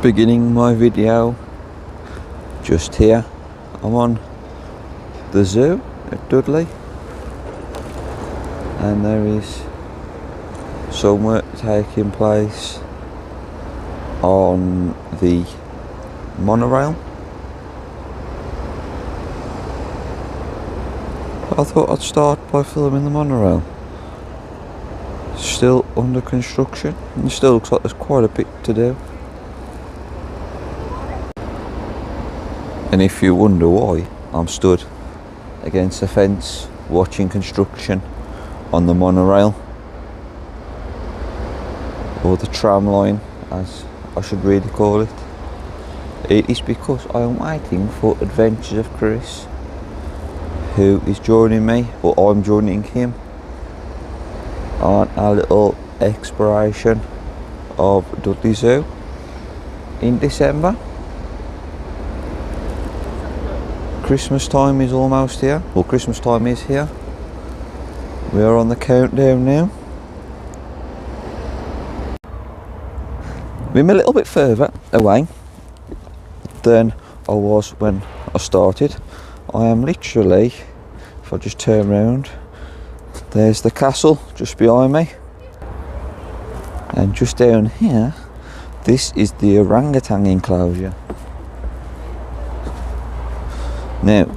beginning my video just here. I'm on the zoo at Dudley, and there is some work taking place on the monorail. I thought I'd start by filming the monorail. Still under construction, and it still looks like there's quite a bit to do. And if you wonder why I'm stood against the fence watching construction on the monorail, or the tram line as I should really call it, it is because I am waiting for Adventures of Chris, who is joining me, or I'm joining him, on a little exploration of Dudley Zoo in December. Christmas time is almost here. Well, Christmas time is here. We are on the countdown now. I'm a little bit further away than I was when I started. I am literally, if I just turn around, there's the castle just behind me, and just down here, this is the orangutan enclosure. Now,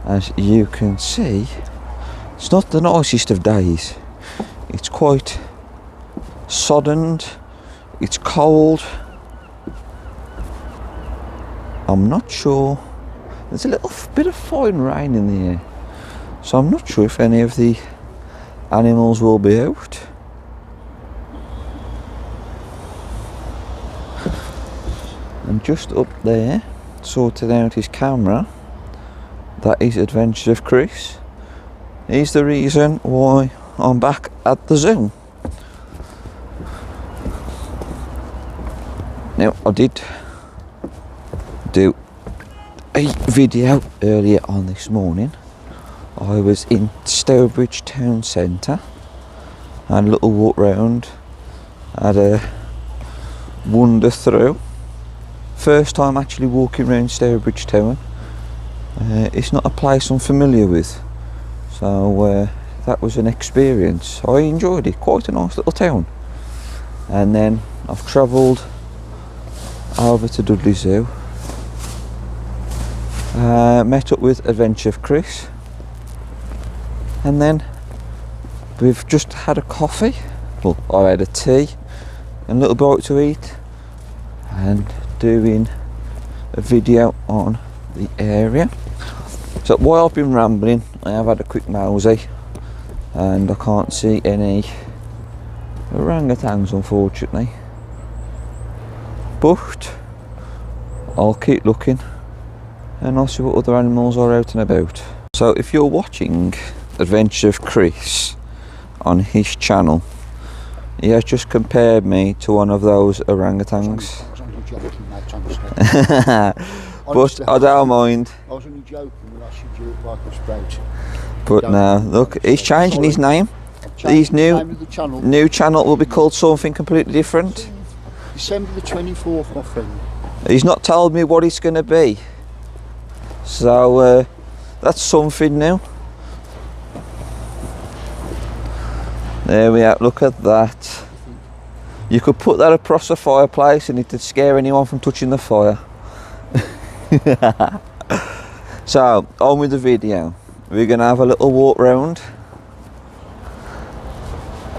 as you can see, it's not the nicest of days. It's quite soddened, it's cold. I'm not sure, there's a little bit of fine rain in the air, so I'm not sure if any of the animals will be out. And just up there, sorting out his camera, that is Adventures of Chris. He's the reason why I'm back at the zoo. Now, I did do a video earlier on this morning. I was in Stourbridge Town Centre, had a little walk round, had a wander through. First time actually walking around Stourbridge Town. It's not a place I'm familiar with, so that was an experience. I enjoyed it, quite a nice little town. And then I've travelled over to Dudley Zoo, met up with Adventure of Chris, and then we've just had a coffee. Well, I had a tea and a little bite to eat, and doing a video on the area. So while I've been rambling, I have had a quick mosey, and I can't see any orangutans, unfortunately, but I'll keep looking and I'll see what other animals are out and about. So if you're watching Adventure of Chris on his channel, he has just compared me to one of those orangutans. But I don't mind. I was only joking when I said you look like a sprout. But now, look, he's changing his name. His new channel will be called something completely different. December the 24th, my friend. He's not told me what it's going to be. So that's something new. There we are, look at that. You could put that across a fireplace and it would scare anyone from touching the fire. So, on with the video. We're going to have a little walk round.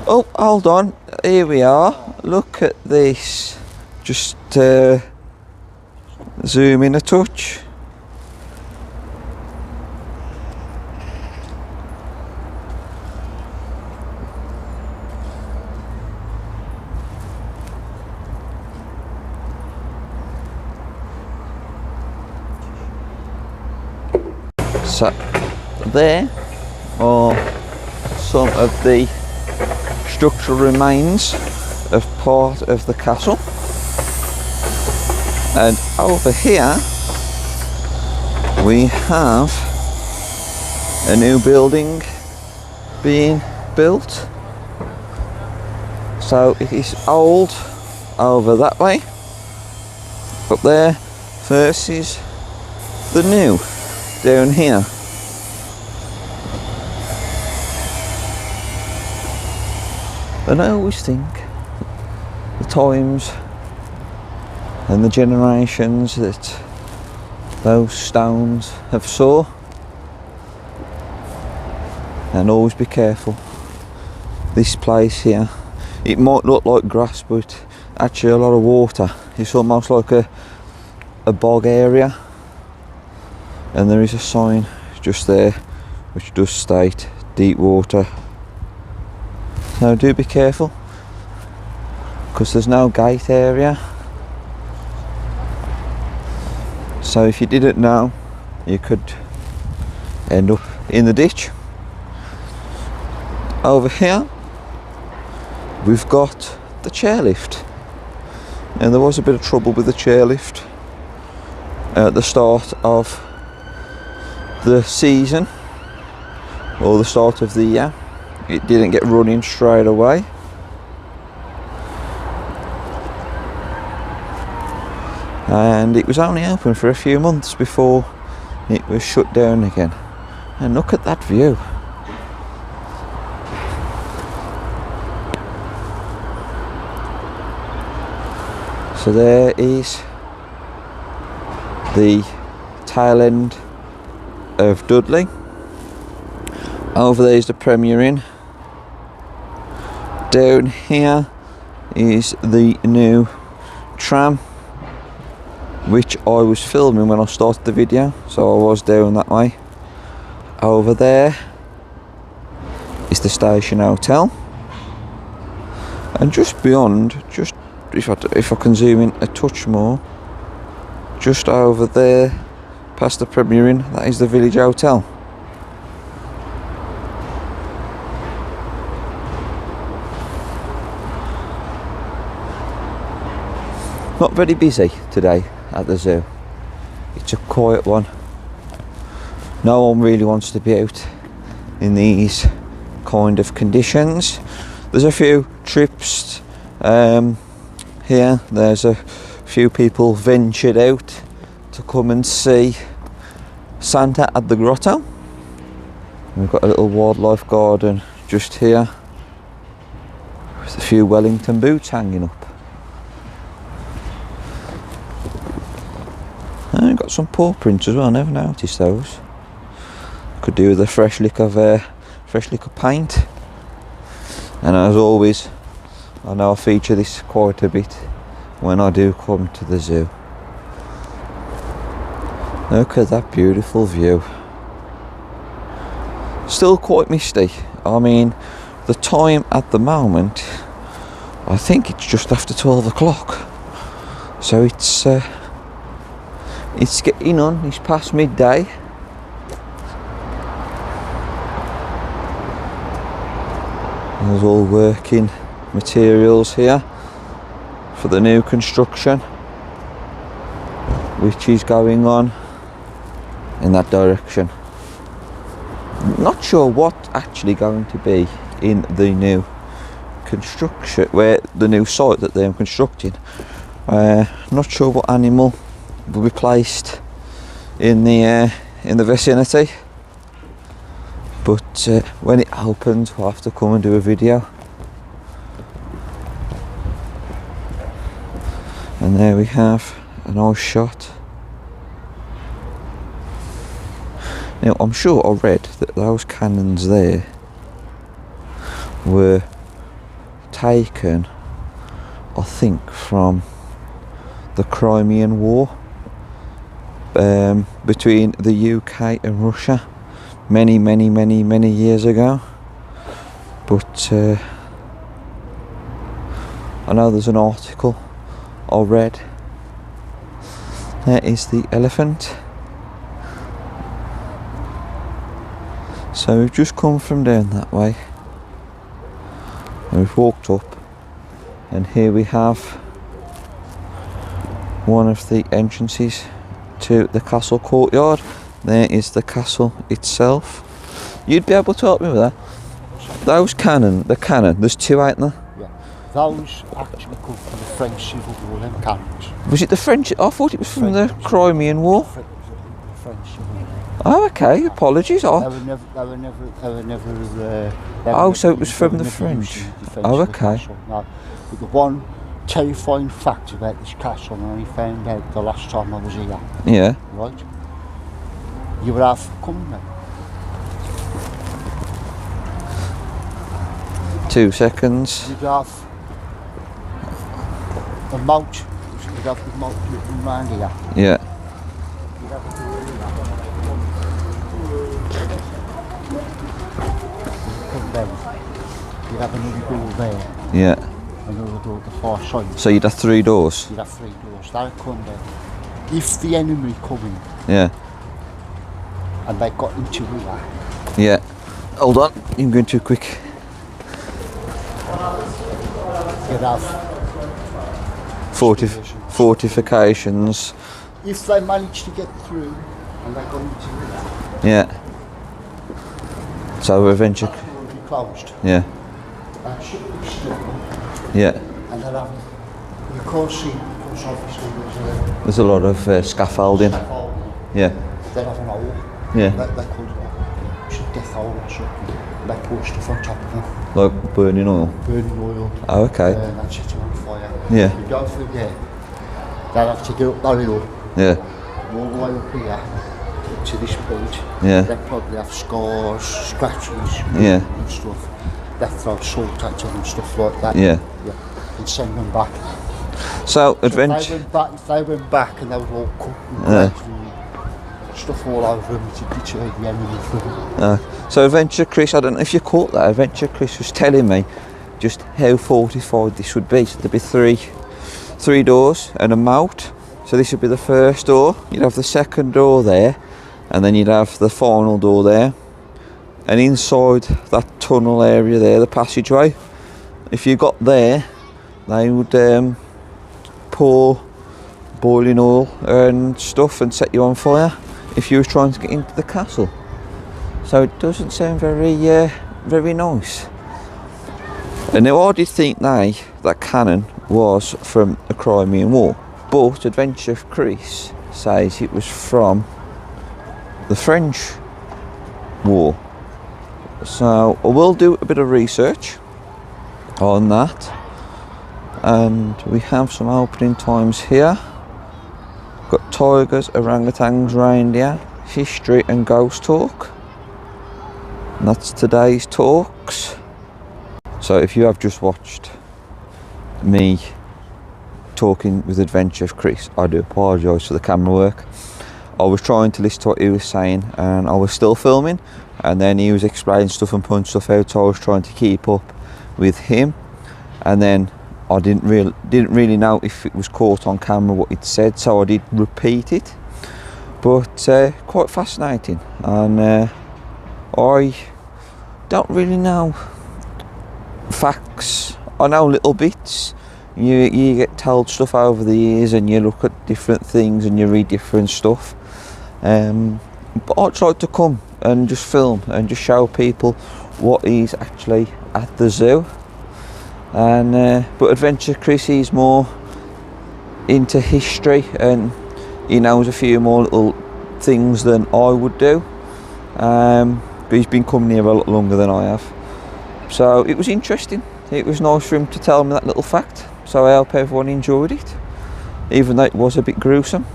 Oh, hold on. Here we are. Look at this. Just zoom in a touch. So there are some of the structural remains of part of the castle, and over here we have a new building being built. So it is old over that way, up there versus the new down here. And I always think the times and the generations that those stones have saw, and always be careful. This place here, it might look like grass, but actually a lot of water. It's almost like a bog area, and there is a sign just there which does state deep water. So do be careful, because there's no gate area. So if you didn't know, you could end up in the ditch. Over here we've got the chairlift, and there was a bit of trouble with the chairlift at the start of the season, or the start of the year. It didn't get running straight away, and it was only open for a few months before it was shut down again. And look at that view. So there is the tail end of Dudley. Over there is the Premier Inn. Down here is the new tram, which I was filming when I started the video, so I was down that way. Over there is the Station Hotel, and just beyond, just if I can zoom in a touch more, just over there past the Premier Inn, that is the Village Hotel. Not very busy today at the zoo. It's a quiet one. No one really wants to be out in these kind of conditions. There's a few trips here. There's a few people ventured out to come and see Santa at the grotto. We've got a little wildlife garden just here with a few Wellington boots hanging up. And we've got some paw prints as well. I never noticed those. Could do with a fresh lick of paint. And as always, I know I feature this quite a bit when I do come to the zoo. Look at that beautiful view. Still quite misty. I mean, the time at the moment, I think it's just after 12 o'clock. So it's getting on, it's past midday. There's all working materials here for the new construction, which is going on in that direction. Not sure what's actually going to be in the new construction, where the new site that they're constructing. Not sure what animal will be placed in the vicinity, but when it opens we'll have to come and do a video. And there we have a nice shot. Now I'm sure I read that those cannons there were taken, I think, from the Crimean War between the UK and Russia many years ago. But I know there's an article I read. There is the elephant. So we've just come from down that way, and we've walked up, and here we have one of the entrances to the castle courtyard. There is the castle itself. You'd be able to help me with that. Those the cannon, there's two out there. Yeah. Those actually come from the French Civil War, them cannons. Was it the French? I thought it was from the Crimean War. The French Civil War. Oh, okay. Apologies. They Oh, were never. Oh, so it was from the French. Oh, okay. No. But the one terrifying fact about this castle, and I only found out the last time I was here, yeah. right? You would have, come now, 2 seconds. you'd have a moat, you'd have the moat looking round here. Yeah. You'd have a door here. Come down. You'd have another door there, Yeah. another door at the far side. So you'd have 3 doors. You'd have 3 doors. That'd come down. If the enemy come in Yeah. and they got into here, Yeah. Hold on. I'm going too quick. you'd have, Fortifications. if they managed to get through and they got into here, Yeah. So eventually. that door would be closed. Yeah. That should be still. Yeah. And they'll have, you can't see because obviously There's a lot of scaffolding. hole. Yeah. They'll have an hole. Yeah. They call it a death hole or something. They pour stuff on top of them. Like burning oil. Burning oil. Oh, okay. And that sets them on fire. Yeah. You go through there, they'll have to go up that hill, Yeah. all the way up here to this point. Yeah. They probably have scars, scratches, Yeah. and stuff. They throw salt at them and stuff like that. Yeah. Yeah. And send them back. So If they adventure. went back and they were all cut and Yeah. blood and stuff all over them to deter the enemy from them. So Adventure Chris, I don't know if you caught that. Adventure Chris was telling me just how fortified this would be. So there'd be three doors and a moat. So this would be the first door. You'd have the second door there, and then you'd have the final door there. And inside that tunnel area there, the passageway, if you got there, they would pour boiling oil and stuff and set you on fire if you was trying to get into the castle. So it doesn't sound very nice. And now I did think that cannon was from the Crimean War, but Adventure Chris says it was from the French War. So I will do a bit of research on that, and we have some opening times here. Got tigers, orangutans, reindeer, history and ghost talk. And that's today's talks. So if you have just watched me talking with Adventure Chris, I do apologise for the camera work. I was trying to listen to what he was saying and I was still filming, and then he was explaining stuff and putting stuff out, so I was trying to keep up with him, and then I didn't really know if it was caught on camera what it said, so I did repeat it. But quite fascinating, and I don't really know facts. I know little bits. You get told stuff over the years, and you look at different things and you read different stuff. But I tried to come and just film and just show people what is actually at the zoo. And but Adventure Chris is more into history, and he knows a few more little things than I would do. But he's been coming here a lot longer than I have. So it was interesting. It was nice for him to tell me that little fact. So I hope everyone enjoyed it, even though it was a bit gruesome.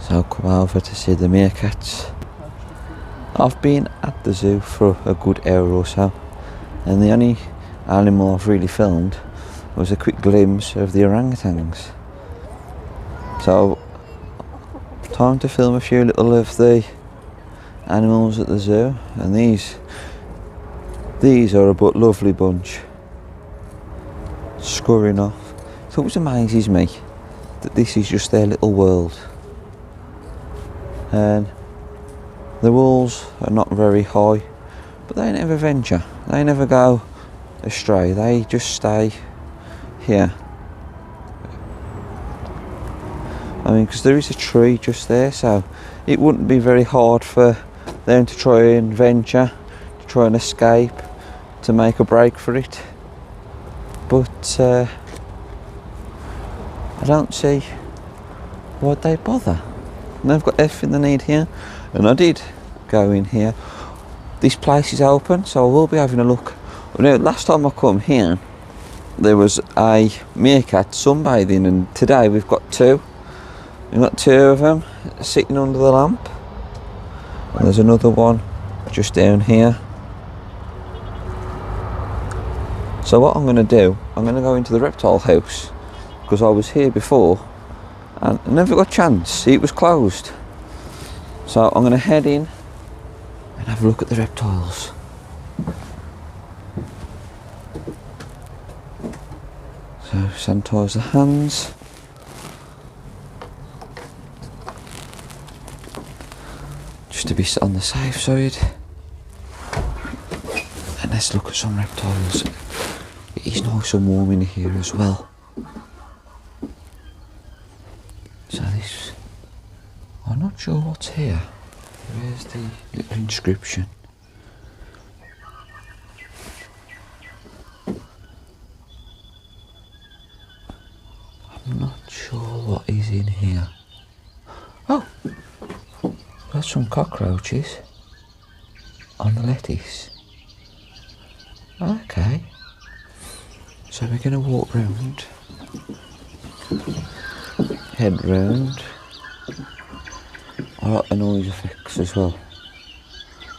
So I'll come over to see the meerkats. I've been at the zoo for a good hour or so, and the only animal I've really filmed was a quick glimpse of the orangutans. So time to film a few little of the animals at the zoo, and these are a lovely bunch scurrying off. It always amazes me that this is just their little world, and the walls are not very high, but they never venture, they never go astray, they just stay here. I mean, because there is a tree just there, so it wouldn't be very hard for them to try and venture, to try and escape, to make a break for it. but I don't see why they bother. And they've got everything they need here, and I did go in here. This place is open, so I will be having a look. Now, last time I come here, there was a meerkat sunbathing, and today we've got two. We've got two of them sitting under the lamp, and there's another one just down here. So what I'm going to do, I'm going to go into the reptile house, because I was here before and I never got a chance. It was closed. So I'm going to head in and have a look at the reptiles. So sanitize the hands. Just to be on the safe side. And let's look at some reptiles. It is nice and warm in here as well. So this, I'm not sure what's here. Where's the little inscription? I'm not sure what is in here. Oh, there's some cockroaches on the lettuce. Okay. So we're going to walk round, head round. I like the noise effects as well,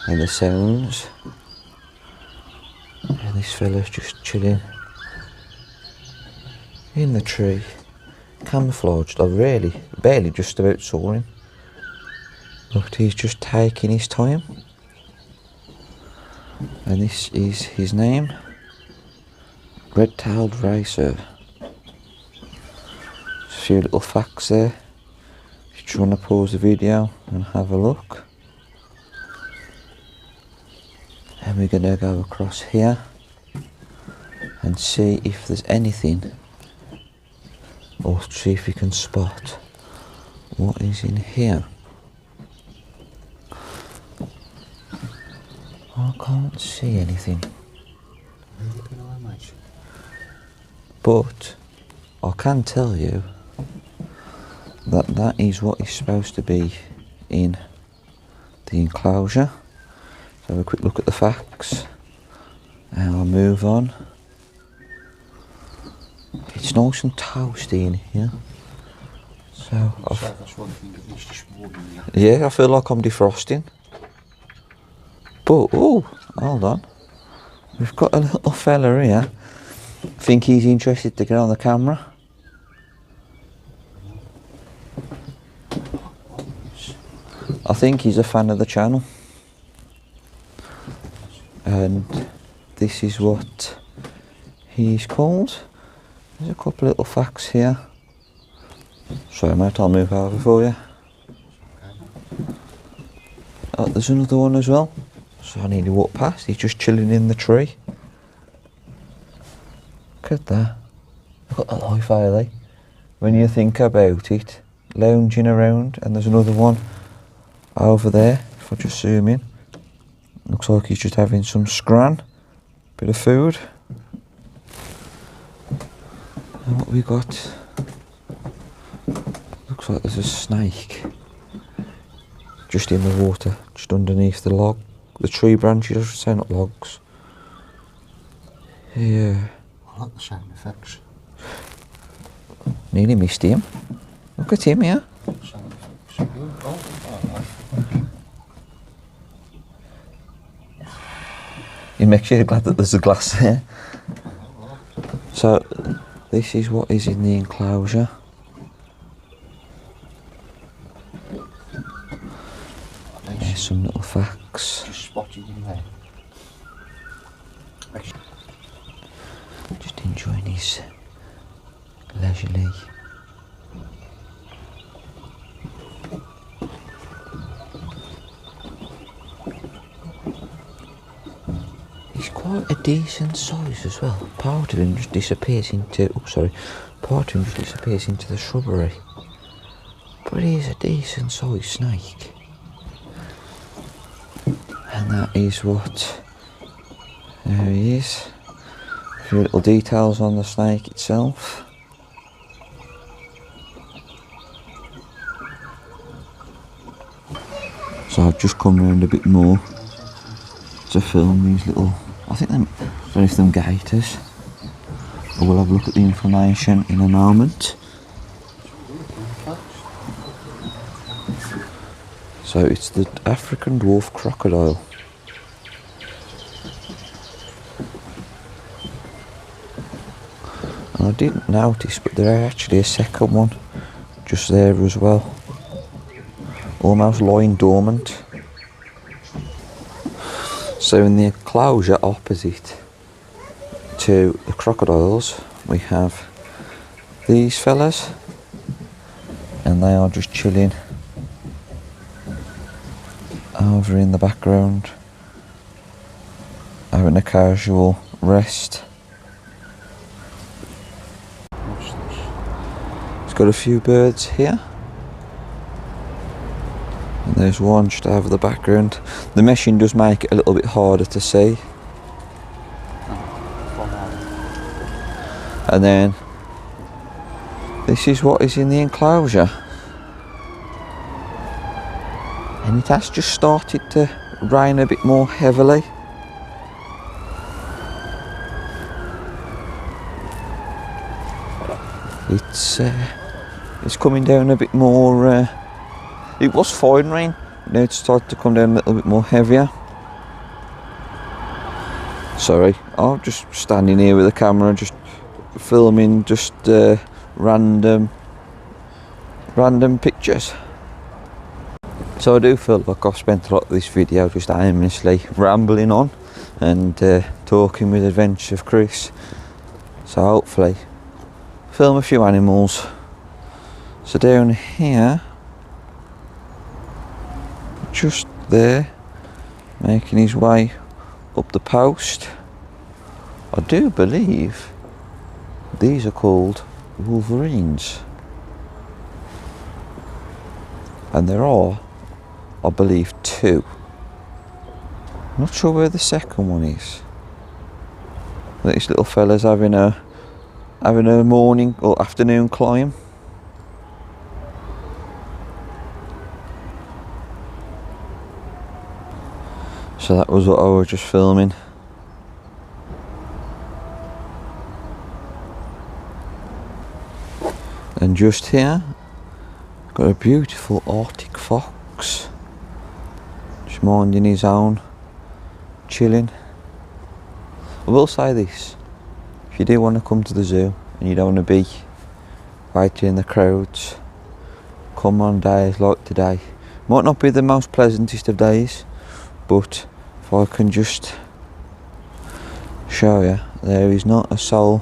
and the sounds. And this fella's just chilling in the tree, camouflaged. I barely just about saw him, but he's just taking his time. And this is his name. Red-tailed racer. Just a few little facts there. If you want to pause the video and have a look. And we're going to go across here and see if there's anything, or see if we can spot what is in here. I can't see anything. But I can tell you that that is what is supposed to be in the enclosure. So have a quick look at the facts and I'll move on. It's nice and toasty in here. So that's one thing that needs just warming. yeah, I feel like I'm defrosting. But oh, hold on. We've got a little fella here. I think he's interested to get on the camera. I think he's a fan of the channel. And this is what he's called. There's a couple of little facts here. Sorry mate, I'll move over for you. Oh, there's another one as well. So I nearly walked past, he's just chilling in the tree. Look at that. Look at the life, Eiley. When you think about it, lounging around, and there's another one over there, if I just zoom in. Looks like he's just having some scran, bit of food. And what we got, looks like there's a snake just in the water, just underneath the tree branches, I should say, not logs. Yeah. I like the sound effects. Nearly missed him. Look at him here. Sound effects. It makes you glad that there's a glass there. So, this is what is in the enclosure. There's some little facts. Just spotted in there. Just enjoying his leisurely. He's quite a decent size as well. Part of him just disappears into, part of him just disappears into the shrubbery. But he is a decent sized snake. And that is what, there he is. A few little details on the snake itself. So I've just come round a bit more to film these little, I don't know if them gators. But we'll have a look at the information in a moment. So it's the African dwarf crocodile. And I didn't notice, but there's actually a second one just there as well. Almost lying dormant. So in the enclosure opposite to the crocodiles, we have these fellas, and they are just chilling over in the background, having a casual rest. It's got a few birds here, and there's one just over the background. The meshing does make it a little bit harder to see. And then this is what is in the enclosure, and it has just started to rain a bit more heavily. It's coming down a bit more. It was fine rain, now it's started to come down a little bit more heavier. Sorry, I'm just standing here with the camera, just filming just random pictures. So I do feel like I've spent a lot of this video just aimlessly rambling on and talking with Adventures of Chris. So hopefully film a few animals. So down here, just there, making his way up the post, I do believe these are called wolverines, and there are, I believe, two. Not sure where the second one is. This little fella's having a morning or afternoon climb. So that was what I was just filming. And just here, got a beautiful Arctic fox, just minding his own, chilling. I will say this, if you do want to come to the zoo and you don't want to be waiting in the crowds, come on days like today. Might not be the most pleasantest of days, but if I can just show you, there is not a soul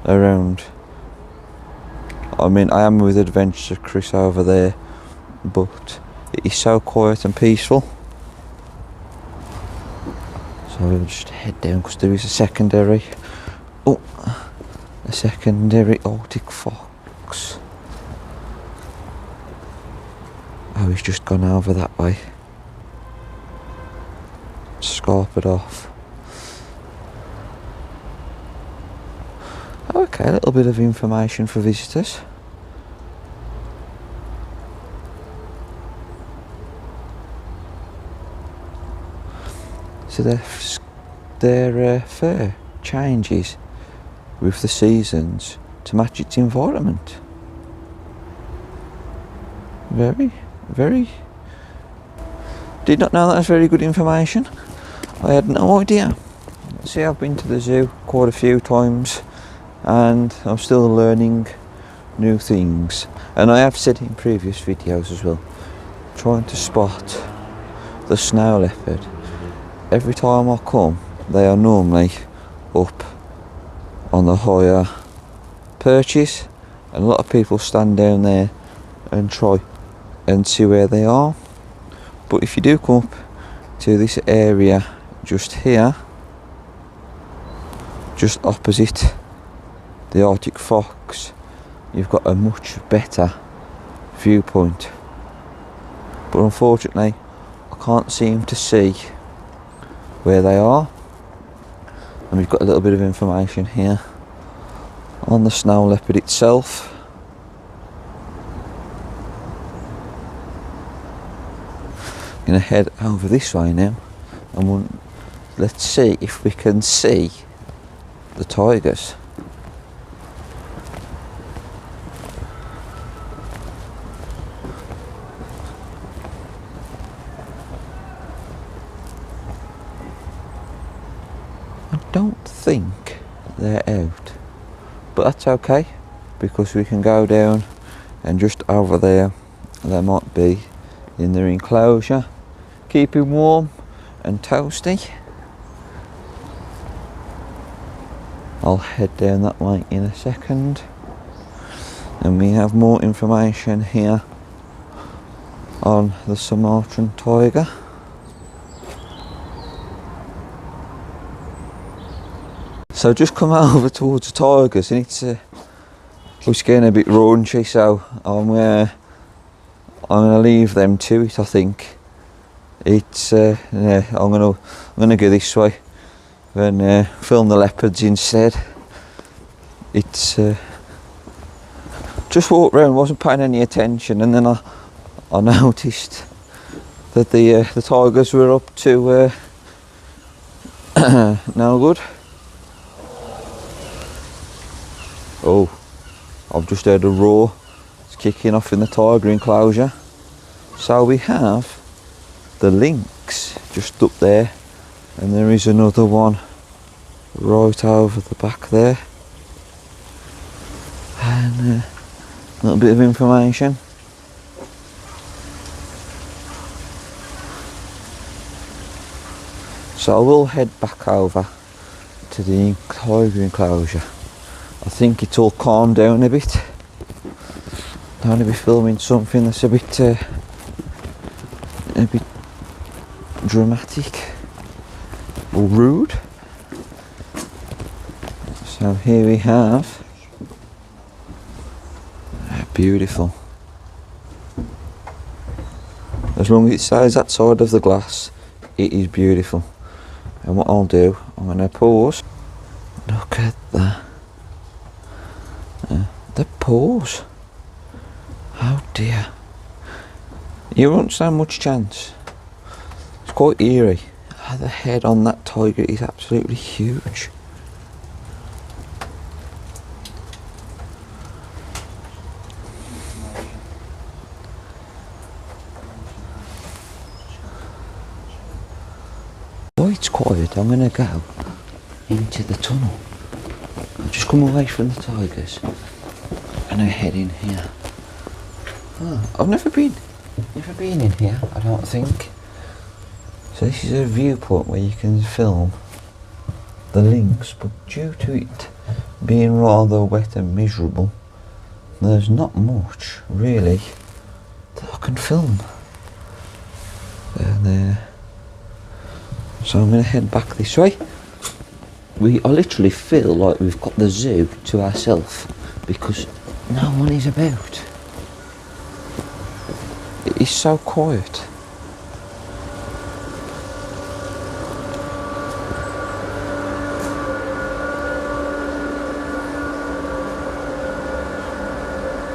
around. I mean, I am with Adventures of Chris over there, but it is so quiet and peaceful. So we'll just head down because there is a secondary Arctic fox. Oh, he's just gone over that way. Scarpered off. Okay, a little bit of information for visitors. So their fur changes with the seasons to match its environment. Very. Did not know that was very good information. I had no idea. See, I've been to the zoo quite a few times and I'm still learning new things. And I have said in previous videos as well, trying to spot the snow leopard. Every time I come, they are normally up on the higher perches, and a lot of people stand down there and try and see where they are. But if you do come up to this area just here, just opposite the Arctic fox, you've got a much better viewpoint. But unfortunately, I can't seem to see where they are. And we've got a little bit of information here on the snow leopard itself. Gonna head over this way now, and let's see if we can see the tigers. I don't think they're out, but that's okay, because we can go down and just over there they might be in their enclosure, keeping warm and toasty. I'll head down that way in a second, and we have more information here on the Sumatran tiger. So just come over towards the tigers, and it's getting a bit raunchy, so I'm gonna leave them to it. I think it's yeah, I'm gonna go this way and film the leopards instead. It's just walked round, wasn't paying any attention, and then I noticed that the tigers were up to no good. Oh, I've just heard a roar. It's kicking off in the tiger enclosure. So we have the lynx just up there, and there is another one right over the back there. And a little bit of information. So I will head back over to the tiger enclosure. I think it's all calmed down a bit. Don't want to be filming something that's a bit dramatic or rude. So here we have, beautiful. As long as it stays that side of the glass, it is beautiful. And what I'll do, I'm going to pause. Look at that. The paws. Oh dear. You won't stand much chance. It's quite eerie. The head on that tiger is absolutely huge. While it's quiet, I'm going to go into the tunnel. I'll just come away from the tigers and I head in here. Oh, I've never been in here, I don't think. So this is a viewpoint where you can film the lynx, but due to it being rather wet and miserable, there's not much really that I can film. And so I'm going to head back this way. I literally feel like we've got the zoo to ourselves because no one is about. It is so quiet.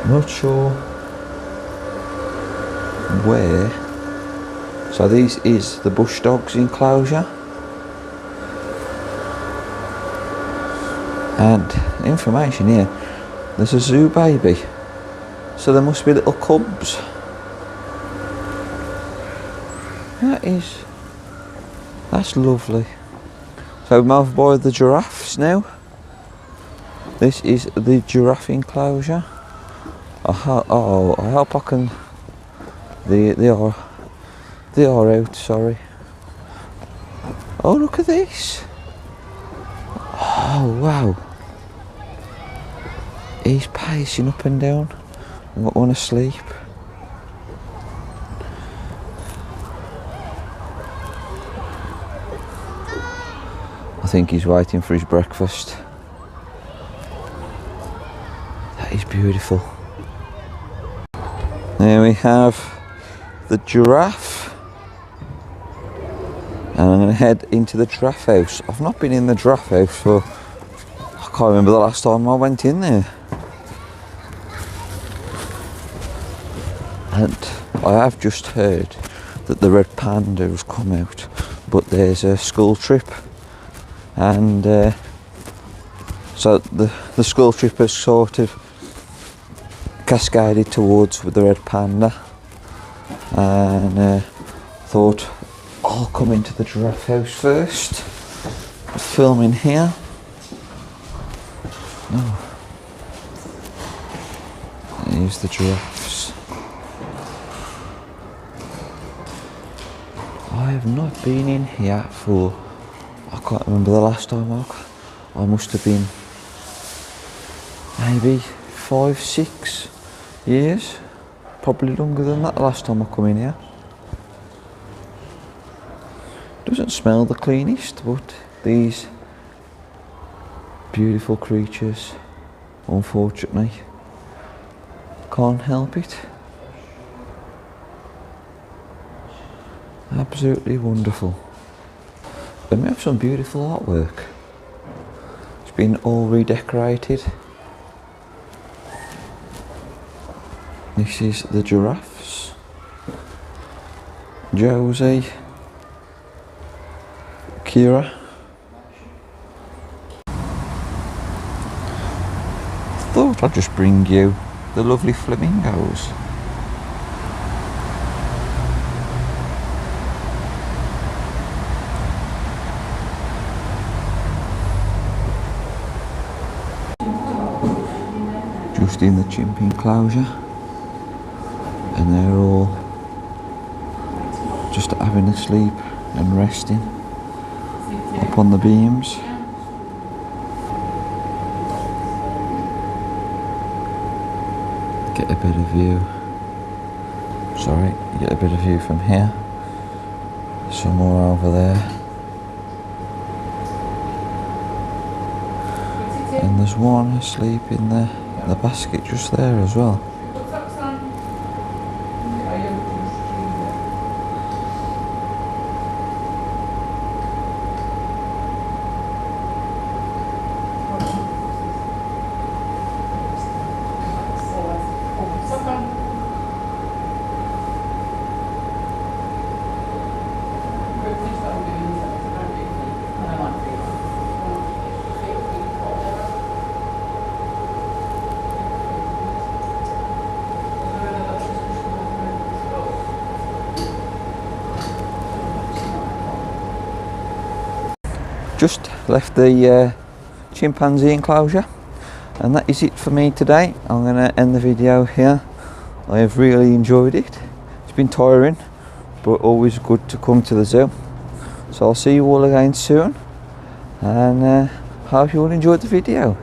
Not sure where. So this is the bush dogs enclosure. And information here, there's a zoo baby, so there must be little cubs. That's lovely. So I'm over by the giraffes now. This is the giraffe enclosure. I hope I can. They are out. Sorry. Oh, look at this. Oh wow. He's pacing up and down. I want to sleep. I think he's waiting for his breakfast. That is beautiful. There we have the giraffe. And I'm going going to head into the giraffe house. I've not been in the giraffe house for, I can't remember the last time I went in there. And I have just heard that the red panda has come out, but there's a school trip, and so the school trip has sort of cascaded towards with the red panda, and thought I'll come into the giraffe house first, film in here. Oh, here's the giraffes. I have not been in here for, I can't remember the last time I must have been maybe 5-6 years, probably longer than that, the last time I come in here. Doesn't smell the cleanest, but these beautiful creatures, unfortunately, can't help it. Absolutely wonderful. And we have some beautiful artwork. It's been all redecorated. This is the giraffes. Josie, Kira. Thought I'd just bring you the lovely flamingos. Just in the chimp enclosure, and they're all just having a sleep and resting up on the beams. Get a better view. Sorry, get a better view from here. Some more over there. And there's one asleep in the basket just there as well. Just left the chimpanzee enclosure, and that is it for me today. I'm going to end the video here. I have really enjoyed it. It's been tiring, but always good to come to the zoo. So I'll see you all again soon, and hope you all enjoyed the video.